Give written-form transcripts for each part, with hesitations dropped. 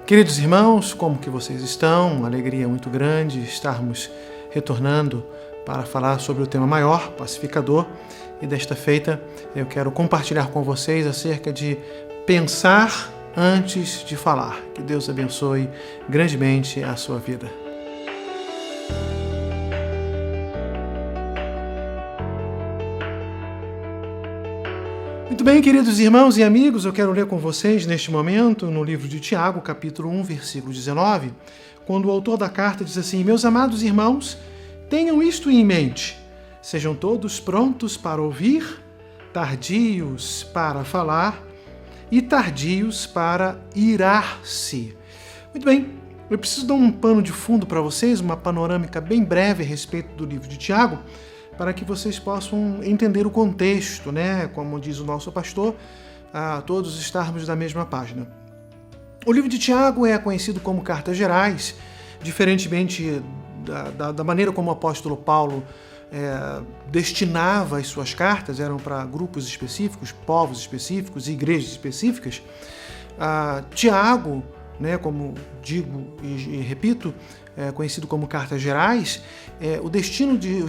Queridos irmãos, como que vocês estão? Uma alegria muito grande estarmos retornando para falar sobre o tema maior, pacificador. E desta feita eu quero compartilhar com vocês acerca de pensar antes de falar. Que Deus abençoe grandemente a sua vida. Muito bem, queridos irmãos e amigos, eu quero ler com vocês neste momento, no livro de Tiago, capítulo 1, versículo 19, quando o autor da carta diz assim: Meus amados irmãos, tenham isto em mente, sejam todos prontos para ouvir, tardios para falar e tardios para irar-se. Muito bem, eu preciso dar um pano de fundo para vocês, uma panorâmica bem breve a respeito do livro de Tiago, para que vocês possam entender o contexto, né? Como diz o nosso pastor, todos estarmos na mesma página. O livro de Tiago é conhecido como Cartas Gerais, diferentemente da maneira como o apóstolo Paulo destinava as suas cartas, eram para grupos específicos, povos específicos, igrejas específicas. Tiago, né, como digo e repito, conhecido como Cartas Gerais, os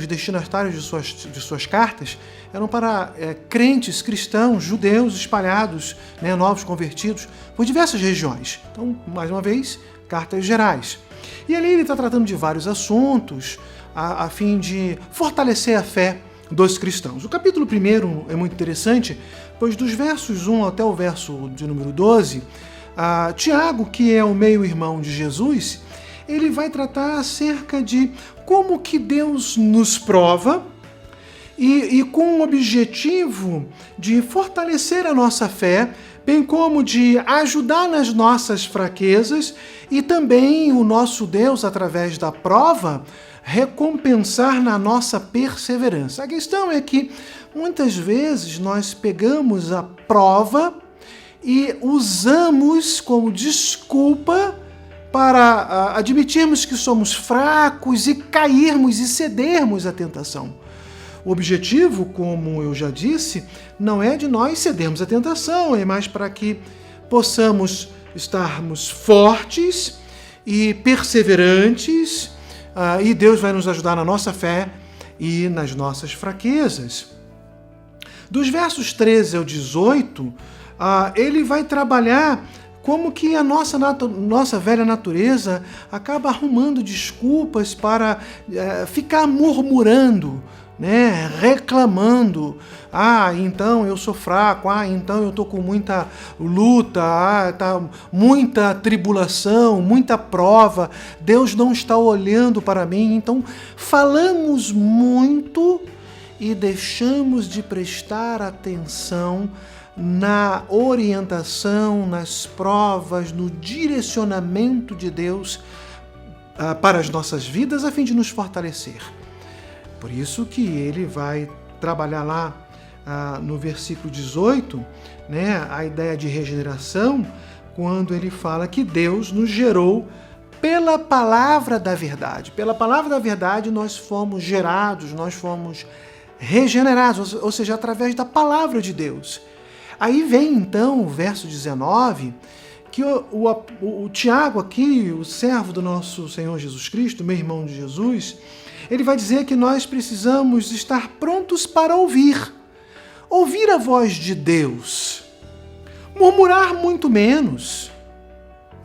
destinatários de suas cartas eram para crentes cristãos, judeus espalhados, né, novos convertidos, por diversas regiões. Então, mais uma vez, Cartas Gerais. E ali ele está tratando de vários assuntos a fim de fortalecer a fé dos cristãos. O capítulo 1 é muito interessante, pois dos versos 1 até o verso de número 12, Tiago, que é o meio-irmão de Jesus, ele vai tratar acerca de como que Deus nos prova e com o objetivo de fortalecer a nossa fé, bem como de ajudar nas nossas fraquezas e também o nosso Deus, através da prova, recompensar na nossa perseverança. A questão é que muitas vezes nós pegamos a prova e usamos como desculpa para admitirmos que somos fracos e cairmos e cedermos à tentação. O objetivo, como eu já disse, não é de nós cedermos à tentação, é mais para que possamos estarmos fortes e perseverantes, e Deus vai nos ajudar na nossa fé e nas nossas fraquezas. Dos versos 13 ao 18, ele vai trabalhar como que a nossa velha natureza acaba arrumando desculpas para ficar murmurando, né, reclamando. Então eu sou fraco, então eu estou com muita luta, tá muita tribulação, muita prova, Deus não está olhando para mim. Então falamos muito e deixamos de prestar atenção na orientação, nas provas, no direcionamento de Deus para as nossas vidas, a fim de nos fortalecer. Por isso que ele vai trabalhar lá no versículo 18, né, a ideia de regeneração, quando ele fala que Deus nos gerou pela palavra da verdade. Pela palavra da verdade nós fomos gerados, nós fomos regenerados, ou seja, através da palavra de Deus. Aí vem então o verso 19, que o Tiago aqui, o servo do nosso Senhor Jesus Cristo, meu irmão de Jesus, ele vai dizer que nós precisamos estar prontos para ouvir a voz de Deus, murmurar muito menos,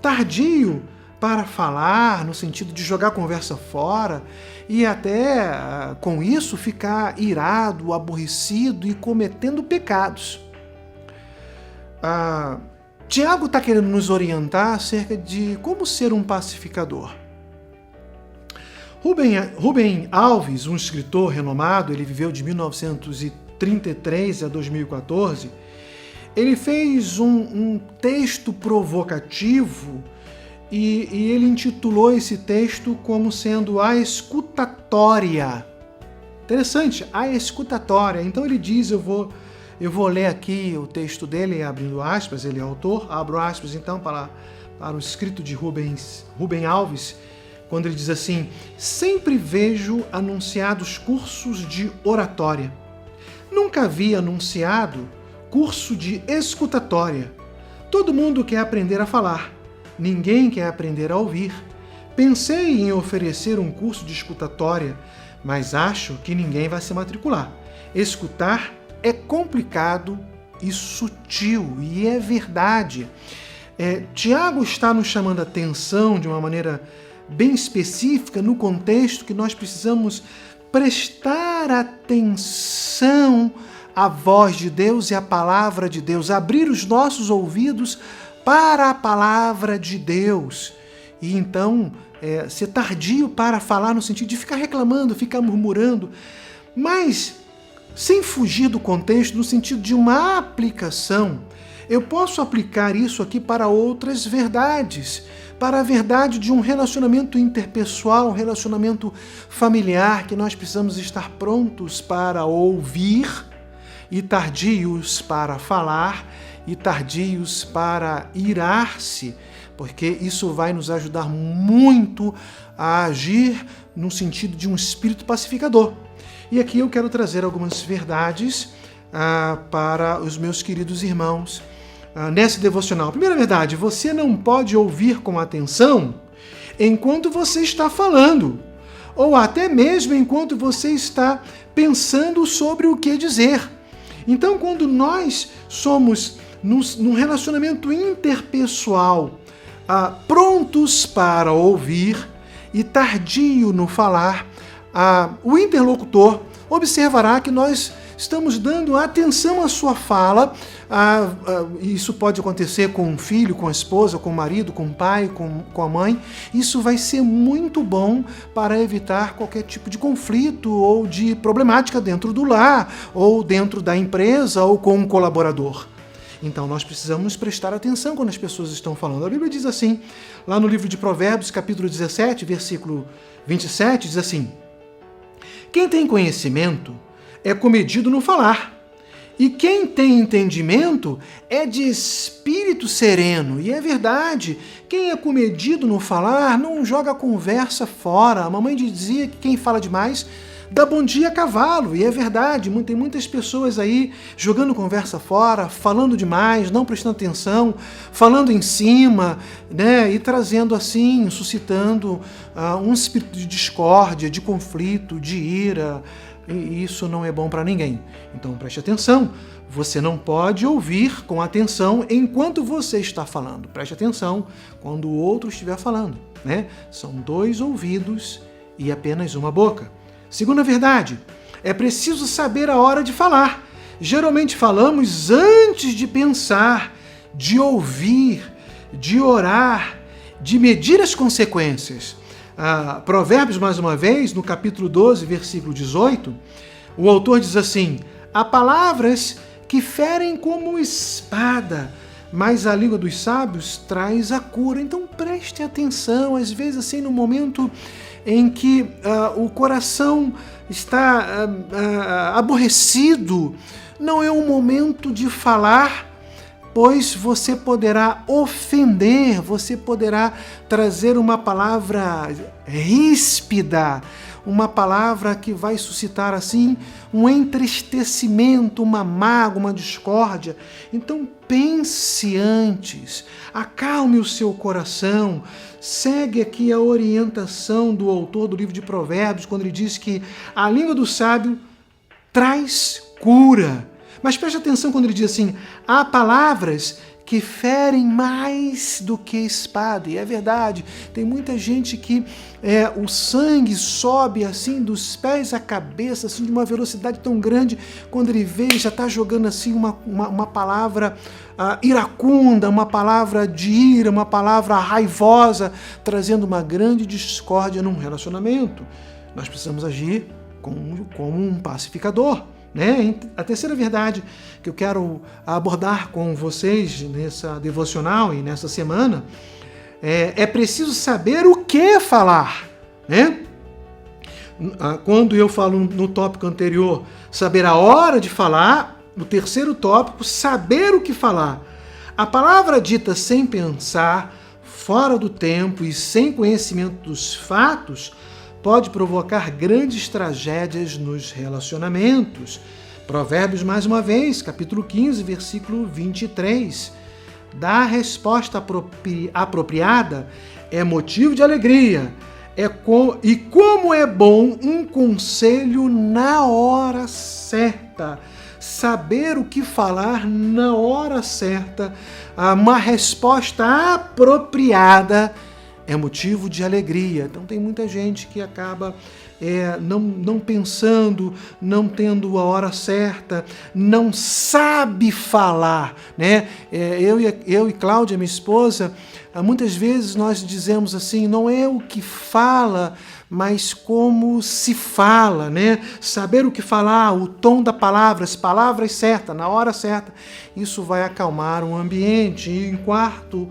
tardio para falar, no sentido de jogar a conversa fora e até com isso ficar irado, aborrecido e cometendo pecados. Tiago está querendo nos orientar acerca de como ser um pacificador. Rubem Alves, um escritor renomado, ele viveu de 1933 a 2014, ele fez um texto provocativo e ele intitulou esse texto como sendo a escutatória. Interessante, a escutatória. Então ele diz, eu vou ler aqui o texto dele, abrindo aspas, ele é autor, abro aspas então para o escrito de Rubem Alves, quando ele diz assim: sempre vejo anunciados cursos de oratória. Nunca vi anunciado curso de escutatória. Todo mundo quer aprender a falar, ninguém quer aprender a ouvir. Pensei em oferecer um curso de escutatória, mas acho que ninguém vai se matricular. Escutar é complicado e sutil, e é verdade. Tiago está nos chamando a atenção de uma maneira bem específica no contexto que nós precisamos prestar atenção à voz de Deus e à palavra de Deus, abrir os nossos ouvidos para a palavra de Deus. E então, ser tardio para falar no sentido de ficar reclamando, ficar murmurando, mas sem fugir do contexto, no sentido de uma aplicação. Eu posso aplicar isso aqui para outras verdades, para a verdade de um relacionamento interpessoal, um relacionamento familiar, que nós precisamos estar prontos para ouvir e tardios para falar e tardios para irar-se, porque isso vai nos ajudar muito a agir no sentido de um espírito pacificador. E aqui eu quero trazer algumas verdades para os meus queridos irmãos nessa devocional. Primeira verdade, você não pode ouvir com atenção enquanto você está falando, ou até mesmo enquanto você está pensando sobre o que dizer. Então, quando nós somos num relacionamento interpessoal, prontos para ouvir e tardio no falar, o interlocutor observará que nós estamos dando atenção à sua fala. Isso pode acontecer com um filho, com a esposa, com o marido, com o pai, com a mãe. Isso vai ser muito bom para evitar qualquer tipo de conflito ou de problemática dentro do lar, ou dentro da empresa, ou com um colaborador. Então nós precisamos prestar atenção quando as pessoas estão falando. A Bíblia diz assim, lá no livro de Provérbios, capítulo 17, versículo 27, diz assim: quem tem conhecimento é comedido no falar, e quem tem entendimento é de espírito sereno. E é verdade, quem é comedido no falar não joga a conversa fora. A mamãe dizia que quem fala demais dá bom dia a cavalo, e é verdade, tem muitas pessoas aí jogando conversa fora, falando demais, não prestando atenção, falando em cima, né, e trazendo assim, suscitando um espírito de discórdia, de conflito, de ira, e isso não é bom para ninguém. Então preste atenção, você não pode ouvir com atenção enquanto você está falando. Preste atenção quando o outro estiver falando, né? São 2 ouvidos e apenas uma boca. Segunda verdade, é preciso saber a hora de falar. Geralmente falamos antes de pensar, de ouvir, de orar, de medir as consequências. Provérbios, mais uma vez, no capítulo 12, versículo 18, o autor diz assim: há palavras que ferem como espada, mas a língua dos sábios traz a cura. Então preste atenção, às vezes assim, no momento em que o coração está aborrecido, não é um momento de falar, pois você poderá ofender, você poderá trazer uma palavra ríspida, uma palavra que vai suscitar assim um entristecimento, uma mágoa, uma discórdia. Então pense antes, acalme o seu coração, segue aqui a orientação do autor do livro de Provérbios, quando ele diz que a língua do sábio traz cura. Mas preste atenção quando ele diz assim: há palavras que ferem mais do que espada. E é verdade, tem muita gente que o sangue sobe assim dos pés à cabeça, assim, de uma velocidade tão grande, quando ele vê, já está jogando assim uma palavra iracunda, uma palavra de ira, uma palavra raivosa, trazendo uma grande discórdia num relacionamento. Nós precisamos agir como um pacificador. Né? A terceira verdade que eu quero abordar com vocês nessa devocional e nessa semana é preciso saber o que falar. Né? Quando eu falo no tópico anterior, saber a hora de falar, no terceiro tópico, saber o que falar. A palavra dita sem pensar, fora do tempo e sem conhecimento dos fatos pode provocar grandes tragédias nos relacionamentos. Provérbios, mais uma vez, capítulo 15, versículo 23. dar a resposta apropriada é motivo de alegria. E como é bom um conselho na hora certa. Saber o que falar na hora certa, uma resposta apropriada é motivo de alegria. Então tem muita gente que acaba não pensando, não tendo a hora certa, não sabe falar, né? Eu e Cláudia, minha esposa, muitas vezes nós dizemos assim, não é o que fala, mas como se fala, né? Saber o que falar, o tom da palavra, as palavras certas, na hora certa, isso vai acalmar o ambiente. E em quarto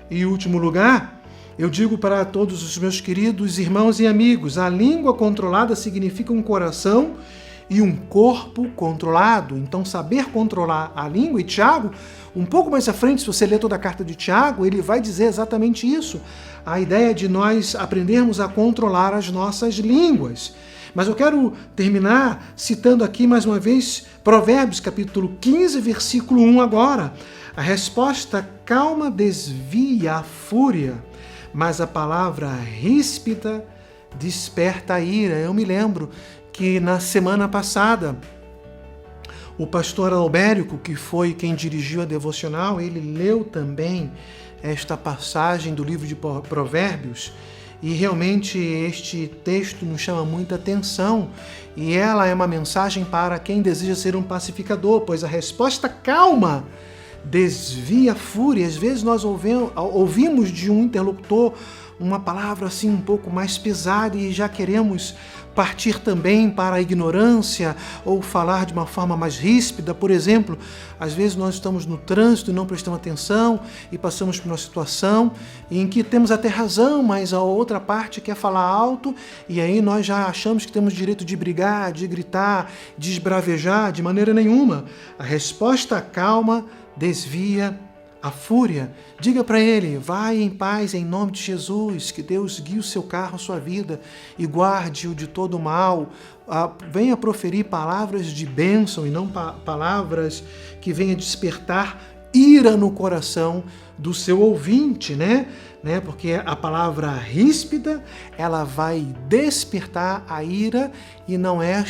e último lugar, eu digo para todos os meus queridos irmãos e amigos, a língua controlada significa um coração e um corpo controlado. Então, saber controlar a língua, e Tiago, um pouco mais à frente, se você ler toda a carta de Tiago, ele vai dizer exatamente isso. A ideia de nós aprendermos a controlar as nossas línguas. Mas eu quero terminar citando aqui mais uma vez Provérbios, capítulo 15, versículo 1 agora. A resposta calma desvia a fúria, mas a palavra ríspida desperta a ira. Eu me lembro que na semana passada, o pastor Albérico, que foi quem dirigiu a devocional, ele leu também esta passagem do livro de Provérbios, e realmente este texto nos chama muita atenção, e ela é uma mensagem para quem deseja ser um pacificador, pois a resposta calma desvia a fúria. Às vezes nós ouvimos de um interlocutor uma palavra assim um pouco mais pesada e já queremos partir também para a ignorância ou falar de uma forma mais ríspida. Por exemplo, às vezes nós estamos no trânsito e não prestamos atenção e passamos por uma situação em que temos até razão, mas a outra parte quer falar alto e aí nós já achamos que temos direito de brigar, de gritar, de esbravejar. De maneira nenhuma. A resposta calma desvia a fúria. Diga para ele, vai em paz em nome de Jesus, que Deus guie o seu carro, a sua vida e guarde-o de todo mal. Venha proferir palavras de bênção e não palavras que venham despertar ira no coração do seu ouvinte, né? Porque a palavra ríspida, ela vai despertar a ira e não é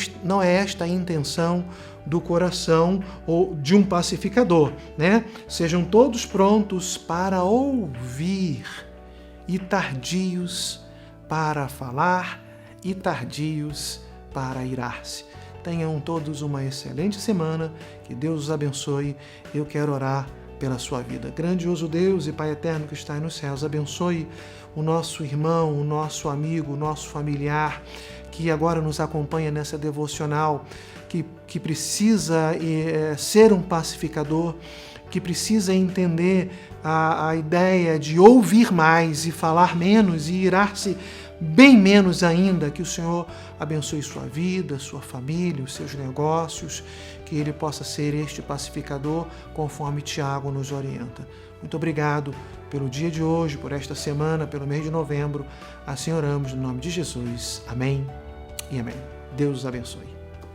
esta a intenção do coração ou de um pacificador, né? Sejam todos prontos para ouvir e tardios para falar e tardios para irar-se. Tenham todos uma excelente semana, que Deus os abençoe. Eu quero orar pela sua vida. Grandioso Deus e Pai eterno que está nos céus, abençoe o nosso irmão, o nosso amigo, o nosso familiar, que agora nos acompanha nessa devocional, que precisa ser um pacificador, que precisa entender a ideia de ouvir mais e falar menos e irar-se bem menos ainda. Que o Senhor abençoe sua vida, sua família, os seus negócios, que Ele possa ser este pacificador conforme Tiago nos orienta. Muito obrigado pelo dia de hoje, por esta semana, pelo mês de novembro. Assim oramos no nome de Jesus. Amém e amém. Deus os abençoe.